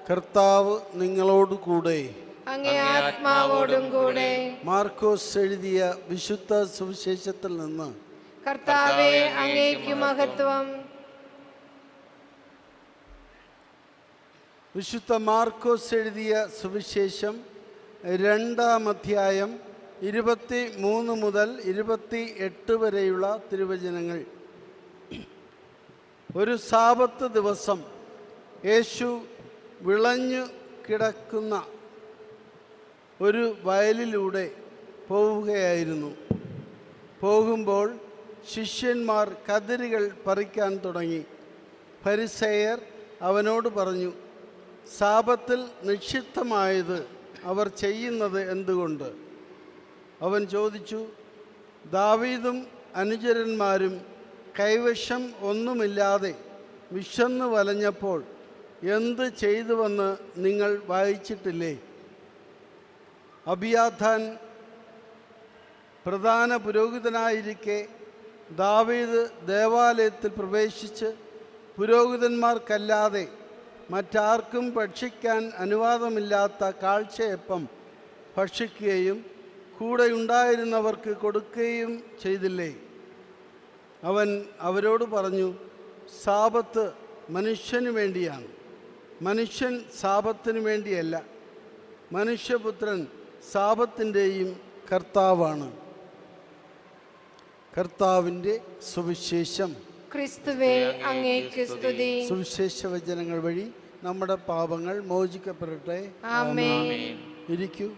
കർത്താവ് നിങ്ങളോടുകൂടെ. അങ്ങേ ആത്മാവോടും കൂടെ. മാർക്കോസ് എഴുതിയ വിശുദ്ധ സുവിശേഷത്തിൽ നിന്ന്. കർത്താവേ, അങ്ങേക്ക് മഹത്വം. വിശുദ്ധ മാർക്കോസ് എഴുതിയ സുവിശേഷം 2-ാം അധ്യായം 23 മുതൽ 28 വരെയുള്ള തിരുവചനങ്ങൾ. ഒരു സാബത്ത് ദിവസം യേശു വിളഞ്ഞു കിടക്കുന്ന ഒരു വയലിലൂടെ പോവുകയായിരുന്നു. പോകുമ്പോൾ ശിഷ്യന്മാർ കതിരുകൾ പറിക്കാൻ തുടങ്ങി. ഫരിസേയർ അവനോട് പറഞ്ഞു, സാബത്തിൽ നിക്ഷിപ്തമായത് അവർ ചെയ്യുന്നത് എന്തുകൊണ്ട്? അവൻ ചോദിച്ചു, ദാവീദും അനുചരന്മാരും കൈവശം ഒന്നുമില്ലാതെ വിശന്നു വലഞ്ഞപ്പോൾ എന്ത് ചെയ്തുവെന്ന് നിങ്ങൾ വായിച്ചിട്ടില്ലേ? അബിയാഥാൻ പ്രധാന പുരോഹിതനായിരിക്കെ ദാവീദ് ദേവാലയത്തിൽ പ്രവേശിച്ച് പുരോഹിതന്മാർക്കല്ലാതെ മറ്റാർക്കും ഭക്ഷിക്കാൻ അനുവാദമില്ലാത്ത കാഴ്ചയപ്പം ഭക്ഷിക്കുകയും കൂടെയുണ്ടായിരുന്നവർക്ക് കൊടുക്കുകയും ചെയ്തില്ലേ? അവൻ അവരോട് പറഞ്ഞു, സാബത്ത് മനുഷ്യന് വേണ്ടിയാണ്, മനുഷ്യൻ സാബത്തിന് വേണ്ടിയല്ല. മനുഷ്യപുത്രൻ സാബത്തിൻ്റെയും കർത്താവാണ്. കർത്താവിൻ്റെ സുവിശേഷം. ക്രിസ്തുവേ, അങ്ങേക്ക് സ്തുതി. സുവിശേഷ വചനങ്ങൾ വഴി നമ്മുടെ പാപങ്ങൾ മോചിക്കപ്പെടട്ടെ. ആമേൻ. ഇരിക്കൂ.